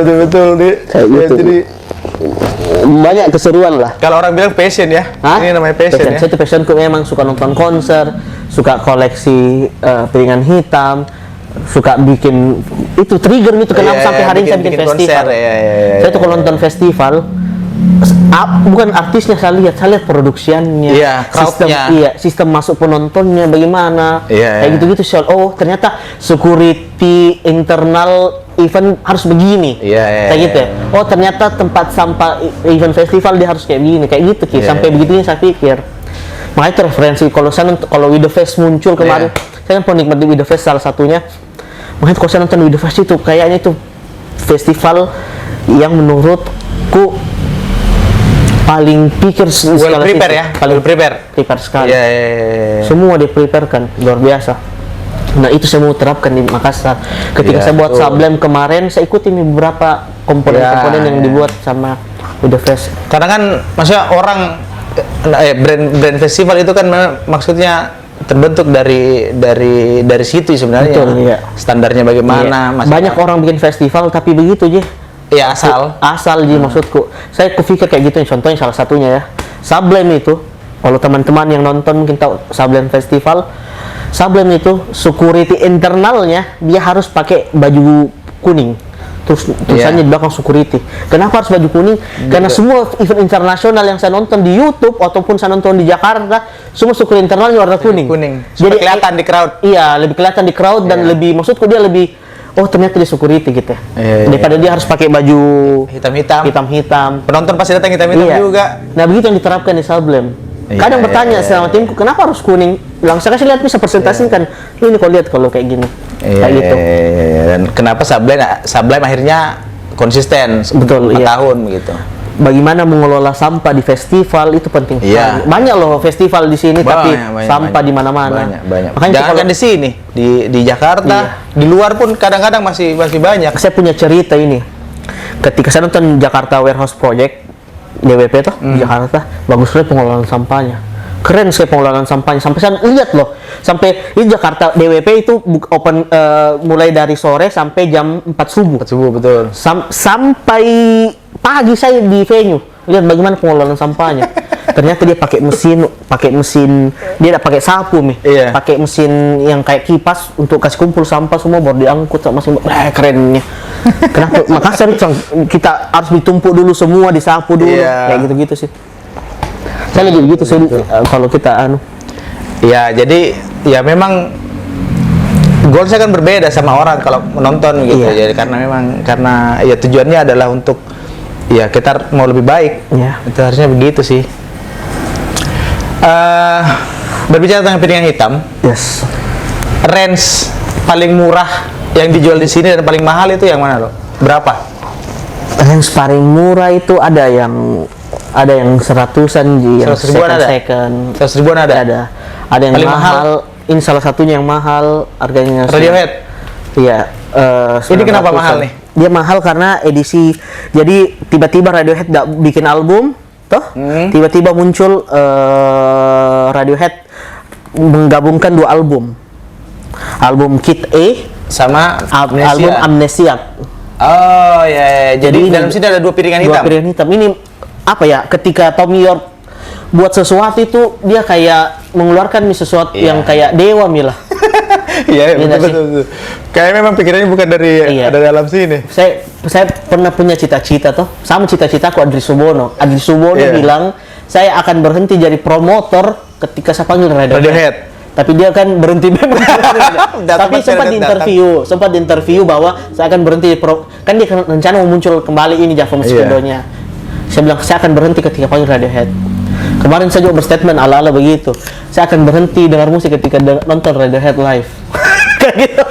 Betul nih. Kayak Ya, gitu. jadi Banyak keseruan lah. kalau orang bilang passion ya. Hah? Ini namanya passion ya. Saya itu passionku memang suka nonton konser, suka koleksi piringan hitam, suka bikin itu trigger itu kenapa Iya, sampai hari ini saya bikin bikin konser, festival. iya. Saya tuh kalau nonton festival bukan artisnya saya lihat produksiannya, Iya, sistem crowd-nya. sistem masuk penontonnya bagaimana, Iya, kayak iya. gitu-gitu. Oh ternyata security internal event harus begini, Iya, iya, kayak gitu ya. iya. Oh ternyata tempat sampah event festival dia harus kayak begini, kayak gitu Ki. Iya, Sampai iya. begitunya saya pikir. Makanya itu referensi kalau With The Fest muncul kemarin, Iya. saya kan penikmat di With The Fest salah satunya. Makanya kalau saya nonton With The Fest itu kayaknya itu festival yang menurutku paling pikir Well prepare ya. paling Well prepare. prepare sekali. Iya, iya. Semua dipreparekan luar biasa. Nah itu saya mau terapkan di Makassar. Ketika Iya, saya buat betul. Sublime kemarin, saya ikuti beberapa komponen-komponen Ya, yang ya. dibuat sama With The Fest. Karena kan maksudnya orang brand festival itu kan maksudnya terbentuk dari situ sebenarnya. Betul, iya. Standarnya bagaimana? Iya. maksudnya- Banyak orang bikin festival tapi begitu je. Ya asal. Ji maksudku. Saya kepikir kayak gitu. Contohnya salah satunya ya. Sublime itu, kalau teman-teman yang nonton mungkin tahu Sublime Festival. Sublime itu security internalnya dia harus pakai baju kuning. Terus tulisannya di belakang security. Kenapa harus baju kuning? Karena semua event internasional yang saya nonton di YouTube ataupun saya nonton di Jakarta, semua security internalnya warna kuning. Supaya kelihatan di crowd. Iya, lebih kelihatan di crowd dan lebih, maksudku dia lebih, oh ternyata dia security gitu. Iya, Daripada dia harus pakai baju Hitam-hitam. hitam. Penonton pasti datang hitam-hitam Iya. juga. Nah begitu yang diterapkan di Sublime. Iya, Kadang iya, bertanya iya, sama timku, kenapa harus kuning? Langsung kasih lihat bisa presentasikan. Ini kau lihat kalau kayak gini, kayak gitu. Iya. Dan kenapa Sublime akhirnya konsisten Betul, 4 iya. tahun begitu. Bagaimana mengelola sampah di festival itu penting Iya. sekali. Banyak loh festival di sini tapi Banyak, sampah banyak. di mana-mana. Banyak. Makanya Jangan kalau kan di sini, di Jakarta, Iya. di luar pun kadang-kadang masih banyak. saya punya cerita ini. Ketika saya nonton Jakarta Warehouse Project DWP tuh di Jakarta, bagus sekali pengelolaan sampahnya. Keren sekali pengelolaan sampahnya. Sampai saya lihat loh, sampai ini Jakarta DWP itu open mulai dari sore sampai jam 4 subuh. Subuh betul. Sampai pagi saya di venue lihat bagaimana pengelolaan sampahnya. Ternyata dia pakai mesin, dia tidak pakai sapu nih, Iya. pakai mesin yang kayak kipas untuk kasih kumpul sampah semua baru diangkut sama mesin. Kerennya. Kenapa Makassar itu kita harus ditumpuk dulu semua, disapu dulu, Iya. kayak gitu-gitu sih. Saya lebih begitu sih kalau kita Ya, jadi ya memang goalsnya kan berbeda sama orang kalau menonton gitu. Iya. Jadi karena ya tujuannya adalah untuk ya kita mau lebih baik. Iya. Itu harusnya begitu sih. Berbicara tentang piringan hitam, yes. range paling murah yang dijual di sini dan paling mahal itu yang mana loh? Berapa? Yang paling murah itu ada yang seratusan, yang 100 ribuan ada? second. 100 ribuan ada? Ada yang Paling mahal. Ini salah satunya yang mahal, harganya Radiohead? Iya. Ini kenapa 900-an. mahal nih? Dia mahal karena edisi. Jadi tiba-tiba Radiohead bikin album, toh? Tiba-tiba muncul Radiohead menggabungkan 2 album. Album Kid A Sama album Amnesia. Amnesia. Oh ya, Jadi jadi ini dalam sini ada 2 piringan Dua hitam. piringan hitam. Ini apa ya? Ketika Tom York buat sesuatu itu dia kayak mengeluarkan sesuatu Iya. yang kayak dewa milah. Iya, Iya nggak sih? betul. Kayak memang pikirannya bukan dari Iya. ada dalam sini. Saya pernah punya cita-cita toh, sama cita-citaku Adri Subono. Adri Subono Iya. bilang saya akan berhenti jadi promotor ketika saya panggil Radiohead. Tapi dia kan berhenti memang. Tapi sempat diinterview bahwa saya akan berhenti kan dia rencana mau muncul kembali ini Java Music Iya. Indonya. Saya bilang saya akan berhenti ketika panggil Radiohead. Kemarin saya juga berstatement ala-ala begitu. Saya akan berhenti dengar musik ketika nonton Radiohead live. Kayak gitu.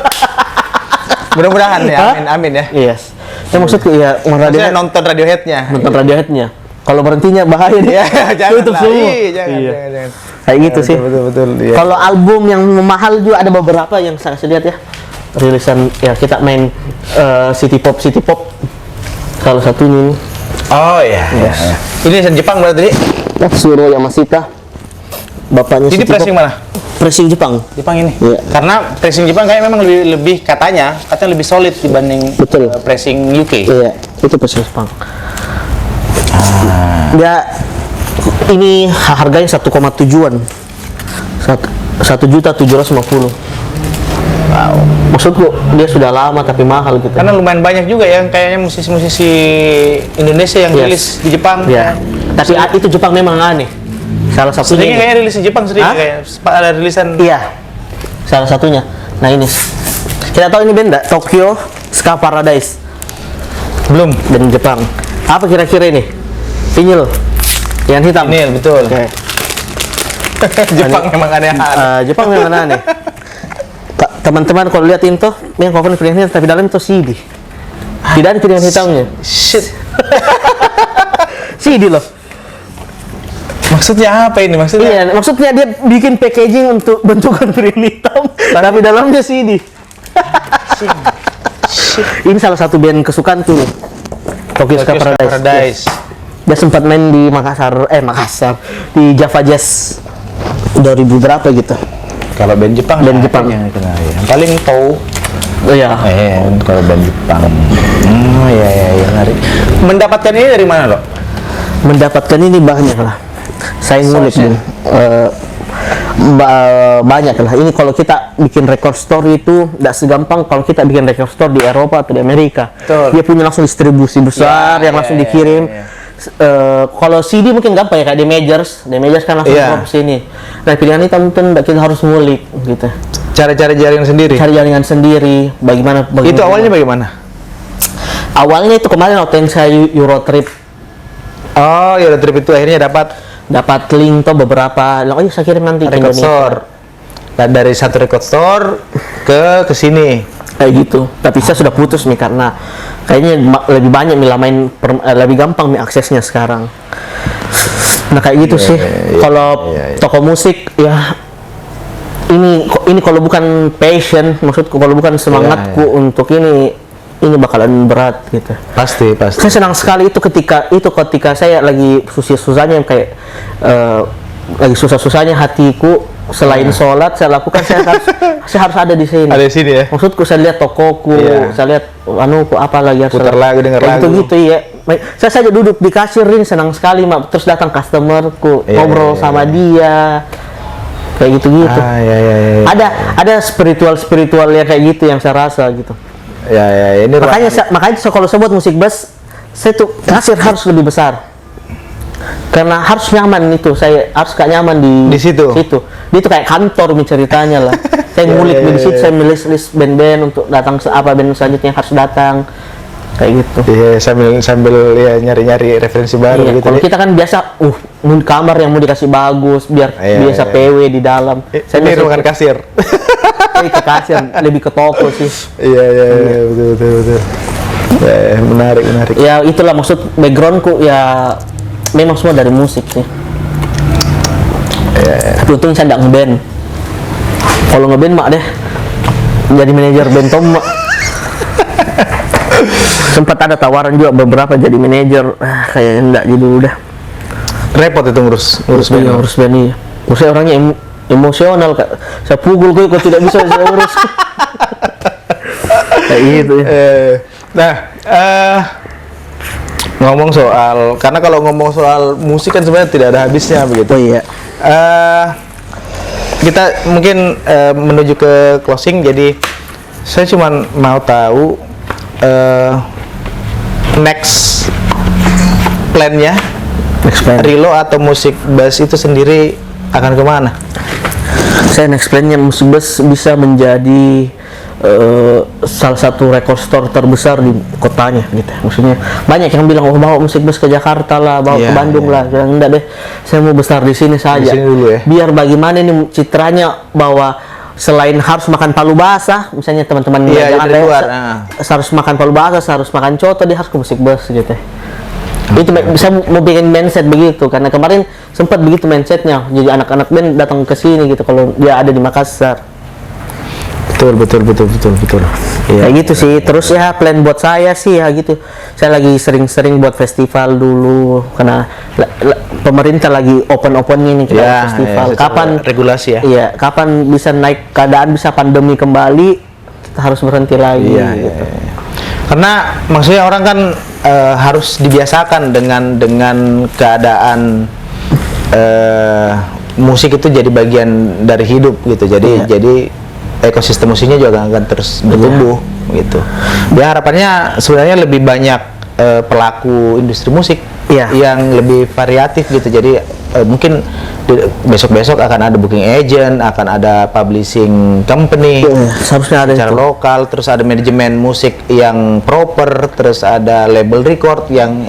Mudah-mudahan ya, Hah? amin, amin ya. Yes. Saya maksudku ya Maksudnya Radiohead nonton Radiohead-nya. nonton Radiohead-nya. Kalau berhentinya bahaya nih. Iya, jangan Tutup lah. semua. Iya, jangan, Iya. jangan. Kayak gitu Betul, sih. betul, iya. Kalau album yang mahal juga ada beberapa yang saya kasih lihat ya. Rilisan ya kita main city pop. Salah satu ini. Oh iya. Yes. Iya. Ini dari Jepang berarti? Suro Yamashita. Bapaknya Ini city pressing pop. mana? Pressing Jepang. Jepang ini. Iya. Karena pressing Jepang kayak memang lebih katanya lebih solid dibanding Betul. pressing UK. Iya, itu pressing Jepang. Ya ini harganya 1,7-an. 1.750.000. Wow. Maksudku dia sudah lama tapi mahal gitu. Karena lumayan banyak juga ya kayaknya musisi-musisi Indonesia yang Yes. rilis di Jepang. Ya. Tapi itu Jepang memang aneh. Salah satunya. Seringnya kayaknya rilis di Jepang sering Hah? kayak ada rilisan. Iya. Salah satunya. Nah ini. Kita tahu ini band nggak? Tokyo Ska Paradise. Belum. Band Jepang. Apa kira-kira ini? Vinyl. Yang hitam. Ini betul. Oke. Jepang memang aneh. Jepang memang aneh. Teman-teman kalau lihat itu, memang kalau pilihan hitam tapi dalam itu CD. Tidak ada pilihan hitamnya. Shit. CD loh. Maksudnya apa ini? Maksudnya? Iya, maksudnya dia bikin packaging untuk bentukan pilihan hitam, tapi dalamnya CD. Ini salah satu band kesukaan tuh. Tokyo Ska Paradise. Dia sempat main di Makassar, di Java Jazz 2000 berapa gitu. Kalau band Jepang, Band Jepang. yang paling tahu. Oh ya. Kalau band Jepang. Iya, menarik. Mendapatkan ini dari mana, loh? Mendapatkan ini banyak lah. Saya ngulik Source-nya? nih. Banyak lah. Ini kalau kita bikin record store itu tidak segampang kalau kita bikin record store di Eropa atau di Amerika. Betul. Dia punya langsung distribusi besar yang langsung dikirim. Kalau CD mungkin gampang ya kayak di Majors kan langsung Iya. drop sini. Nah pilihan itu mungkin kita harus ngulik gitu. Cara-cara jaringan sendiri. Cari jaringan sendiri. Bagaimana? Itu awalnya bagaimana? Awalnya itu kemarin waktu yang saya Eurotrip Oh, ya trip itu akhirnya dapat link tuh beberapa. Oh iya saya kirim nanti ke record Indonesia. store. Dan dari satu record store ke sini. Kayak gitu. Tapi saya sudah putus nih karena kayaknya lebih banyak lebih gampang nih aksesnya sekarang. Nah kayak gitu sih. Kalau toko musik ya ini kalau bukan passion, maksudku kalau bukan semangatku untuk ini bakalan berat gitu. Pasti. Saya senang sekali itu ketika saya lagi susah-susahnya kayak lagi susah-susahnya hatiku selain sholat saya lakukan saya harus ada di sini. Ada di sini ya. Maksudku saya lihat tokoku, Iya. saya lihat anuku apa lagi Putar lagu, denger lagu. gitu ya. Saya saja duduk di kasir ini senang sekali, Mak. Terus datang customerku, Iya, ngobrol iya, sama dia. Kayak gitu-gitu. Iya. Ada spiritual ya kayak gitu yang saya rasa gitu. Ya, ini Makanya kalau saya buat musik bass, saya tuh kasir harus lebih besar. Karena harus nyaman itu, saya harus gak nyaman di situ. Dia itu kayak kantor nih ceritanya lah. Saya ngulik di situ, saya list band-band untuk datang apa band selanjutnya yang harus datang. Kayak gitu. Iya, sambil ya nyari-nyari referensi baru Iya, gitu. kalau kita kan biasa, kamar yang mau dikasih bagus, biar biasa PW di dalam. Saya ini ruangan kasir. Saya ke kasir, lebih ke toko sih. Iya, betul. Ya, menarik. Ya itulah maksud backgroundku ya, memang semua dari musik sih. Tapi untung saya nggak ngeband. Kalau ngeband mak deh jadi manajer band Tom mak. Sempat ada tawaran juga beberapa jadi manajer, kayaknya enggak jadi udah. Repot itu ngurus band. Ngurus band iya. Saya orangnya emosional kak. Saya pukul kok tidak bisa saya urus. Kayak gitu ya. Ngomong soal, karena kalau ngomong soal musik kan sebenarnya tidak ada habisnya begitu. Oh iya. Kita mungkin menuju ke closing, jadi saya cuma mau tahu next plan-nya Rilo atau musik bass itu sendiri akan kemana? Saya next plan-nya musik bass bisa menjadi salah satu record store terbesar di kotanya gitu. Maksudnya banyak yang bilang bawa musik bass ke Jakarta lah, bawa ke Bandung lah. Bilang enggak deh, saya mau besar di sini saja. Di sini dulu ya. Biar bagaimana nih citranya bahwa selain harus makan palu basah, misalnya teman-teman harus makan palu basah, harus makan coto, dia harus ke musik bass gitu. Itu bisa mau bikin mindset begitu, karena kemarin sempat begitu mindsetnya, jadi anak-anak band datang ke sini gitu kalau dia ada di Makassar. Betul. Ya gitu sih. Terus ya plan buat saya sih ya gitu. Saya lagi sering-sering buat festival dulu karena pemerintah lagi open-opennya nih kita festival. Kapan regulasi ya? Iya, kapan bisa naik keadaan bisa pandemi kembali, kita harus berhenti lagi gitu. Karena maksudnya orang kan harus dibiasakan dengan keadaan musik itu jadi bagian dari hidup gitu. Jadi ekosistem musiknya juga akan terus bertumbuh gitu. Ya harapannya sebenarnya lebih banyak pelaku industri musik yang lebih variatif gitu. Jadi mungkin besok-besok akan ada booking agent, akan ada publishing company, seharusnya ada secara lokal, terus ada manajemen musik yang proper, terus ada label record yang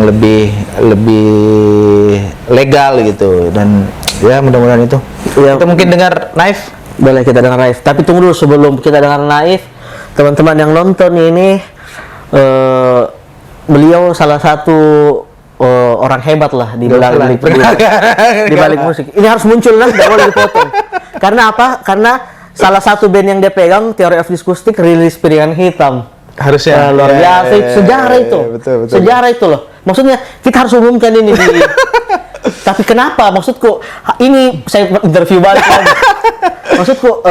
lebih legal gitu. Dan ya mudah-mudahan itu. Kita mungkin dengar Naif. Boleh kita dengar Naif. Tapi tunggu dulu sebelum kita dengar Naif, teman-teman yang nonton ini, beliau salah satu orang hebat lah di balik musik. Ini harus muncul lah, tidak boleh dipotong. Karena apa? Karena salah satu band yang dia pegang, Theory of Discoustic, rilis Piringan Hitam. Harusnya luar biasa, sejarah itu. Betul. Sejarah itu loh. Maksudnya kita harus umumkan ini di. Tapi kenapa? Maksudku ini saya interview balik lagi. Maksudku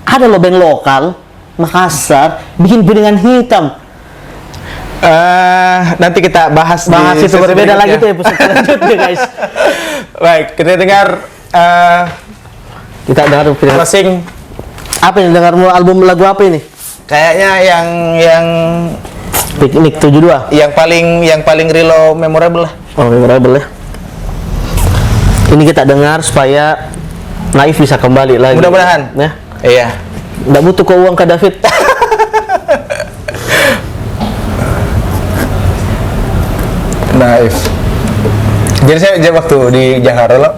ada loh band lokal Makassar bikin Piringan Hitam. Nanti kita bahas itu berbeda lagi tuh episode selanjutnya guys. Baik, kita dengar closing. Apa yang dengar album lagu apa ini? Kayaknya yang Piknik 72. Yang paling Rilo memorable lah. Oh, memorable ya. Ini kita dengar supaya Naif bisa kembali lagi. Mudah-mudahan. Ya. Iya. Nggak butuh kau uang ke David. Naif. Jadi saya waktu di Jakarta lo,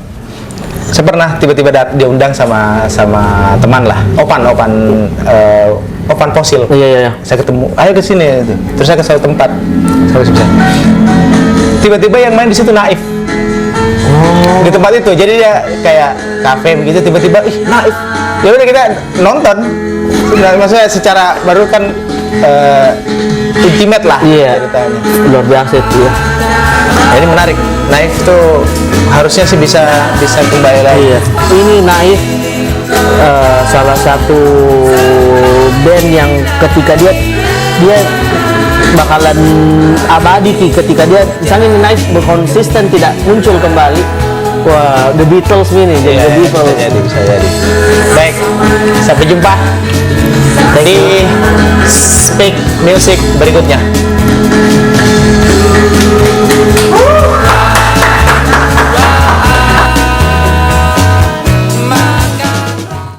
saya pernah tiba-tiba diundang sama teman lah, Opan Fosil. Iya. Saya ketemu, ayo ke sini. Terus saya ke satu tempat, tiba-tiba yang main di situ Naif. Di tempat itu, jadi dia kayak kafe begitu, tiba-tiba Naif. Ya udah kita nonton. Maksudnya secara baru kan intimate lah ceritanya. Luar biasa itu ya. Nah, ini menarik. Naif tuh harusnya sih bisa kembali lagi. Iya. Ini Naif salah satu band yang ketika dia bakalan abadi Ki, ketika dia misalnya naik berkonsisten tidak muncul kembali. Wah, The Beatles ini jadi The Beatles. Bisa jadi. Baik, sampai jumpa di Speak Music berikutnya.